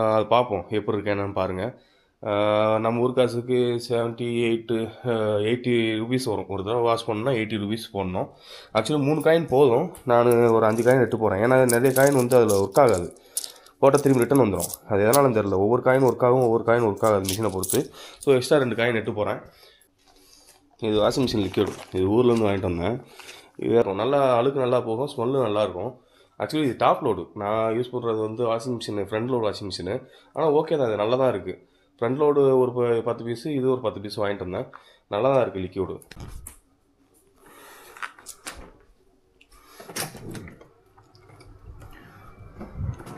அது பார்ப்போம் எப்படி இருக்கு என்னன்னு பாருங்கள். நம்ம ஊர் காசுக்கு 80 ருபீஸ் வரும். ஒரு தடவை வாஷ் பண்ணால் 80 ருபீஸ் போடணும். ஆக்சுவலி 3 காயின் போதும். நான் ஒரு 5 காயின் எடுத்து போகிறேன். ஏன்னா நிறைய காயின் வந்து அதில் ஒர்க் ஆகாது. போட்டால் திரும்பி ரிட்டன் வந்துடும். அது எதனாலும் தெரில. ஒவ்வொரு காயின் ஒர்க் ஆகும், ஒவ்வொரு காயின் ஒர்க் ஆகாது மிஷினை பொறுத்து. ஸோ எக்ஸ்ட்ரா 2 காயின் எடுத்து போகிறேன். இது வாஷிங் மிஷின் லிக்விட். இது ஊர்லேருந்து வாங்கிட்டு வந்தேன். இது நல்லா அழுக்கு நல்லா போகும், ஸ்மெல்லும் நல்லாயிருக்கும். ஆக்சுவலி இது டாப் லோடு. நான் யூஸ் பண்ணுறது வந்து washing machine front load washing machine. ஆனால் ஓகே தான், இது நல்லா தான் இருக்குது. ஃப்ரண்ட் லோடு ஒரு 10 பீஸு, இது ஒரு 10 பீஸ் வாங்கிட்டு வந்தேன். நல்லா தான் இருக்குது லிக்விடு.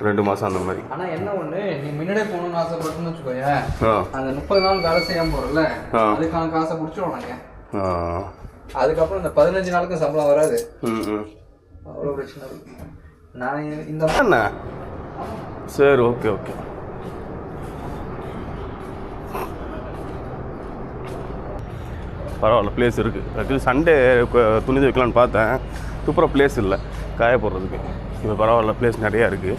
2 மாதம் அந்த மாதிரி. ஆனால் என்ன ஒன்று, நீ முன்னாடியே போகணும்னு ஆசைப்பட்டுன்னு வச்சுக்கோயேன், அந்த 30 நாள் வேலை செய்யாமல் போகிறல, அதுக்கான காசை பிடிச்சிடுவோம் நாங்கள். அதுக்கப்புறம் இந்த 15 நாளுக்கு சம்பளம் வராது. அவ்வளோ பிரச்சனை இருக்கு. நான் இந்த என்ன சரி, ஓகே ஓகே. பரவாயில்ல, பிளேஸ் இருக்குது. ஆக்சுவலி சண்டே துணி வைக்கலான்னு பார்த்தேன். சூப்பராக பிளேஸ் இல்லை காய போடுறதுக்கு. இப்போ பரவாயில்ல, பிளேஸ் நிறையா இருக்குது.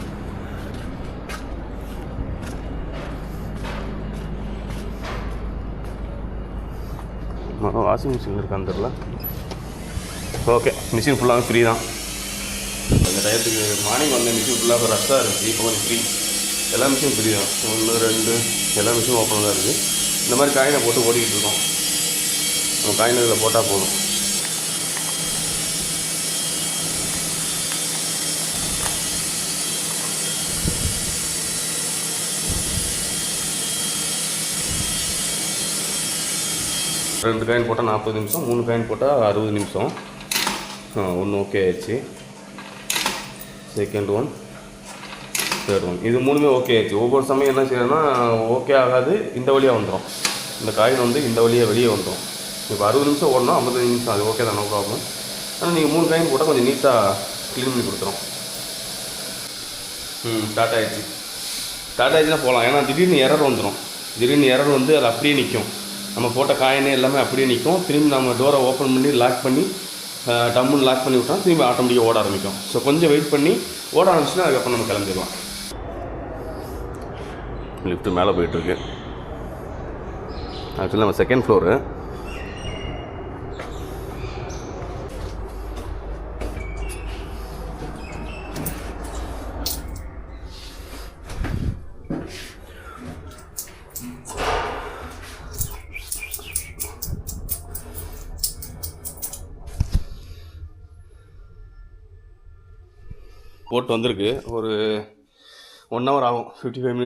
வாஷிங் மிஷின் இருக்கான்னு தெரில. ஓகே, மிஷின் ஃபுல்லாக ஃப்ரீ தான். அந்த டயத்துக்கு மார்னிங் வந்த மிஷின் ஃபுல்லாக ரஷ்ஷாக இருக்குது. இப்போ கொஞ்சம் ஃப்ரீ. எல்லா மிஷினும் ஃப்ரீ தான். 1 2 எல்லா மிஷினும் ஓப்பன் தான் இருக்குது. இந்த மாதிரி காயினை போட்டு ஓடிக்கிட்டு இருக்கோம். நம்ம காயின் இதில் போட்டால் போதும். ரெண்டு காயின் போட்டால் 40 நிமிஷம், 3 காயின் போட்டால் 60 நிமிஷம். ஒன்று ஓகே ஆயிடுச்சு. செகண்ட் ஒன், தேர்ட் ஒன், இது 3மே ஓகே ஆயிடுச்சு. ஒவ்வொரு சமயம் என்ன செய்யணும்னா ஓகே ஆகாது, இந்த வழியாக வந்துடும். இந்த காயின் வந்து இந்த வழியாக வெளியே வந்துடும். இப்போ 60 நிமிஷம் ஓடணும், 55 நிமிஷம், அது ஓகே தான், நோ ப்ராப்ளம். ஆனால் நீங்கள் 3 காயின் போட்டால் கொஞ்சம் நீட்டாக க்ளீன் பண்ணி கொடுத்துரும். ஸ்டார்ட் ஆகிடுச்சு. ஸ்டார்ட் ஆகிடுச்சுன்னா போகலாம். ஏன்னா திடீர்னு எரர் வந்துடும். திடீர்னு எரர் வந்து அது அப்படியே நிற்கும். நம்ம போட்ட காயினே எல்லாமே அப்படியே நிற்கும். திரும்பி நம்ம டோரை ஓப்பன் பண்ணி லாக் பண்ணி டம்முன்னு லாக் பண்ணி விட்டோம், திரும்பி ஆட்டோமேட்டிக்காக ஓட ஆரம்பிக்கும். ஸோ கொஞ்சம் வெயிட் பண்ணி ஓட ஆரம்பிச்சுன்னா அதுக்கப்புறம் நம்ம கிளம்பிடலாம். லிஃப்ட்டு மேலே போயிட்டுருக்கு. ஆக்சுவலி நம்ம செகண்ட் ஃப்ளோரு. போட்டு வந்திருக்கு. ஒரு 1 hour ஆகும், 55 minutes.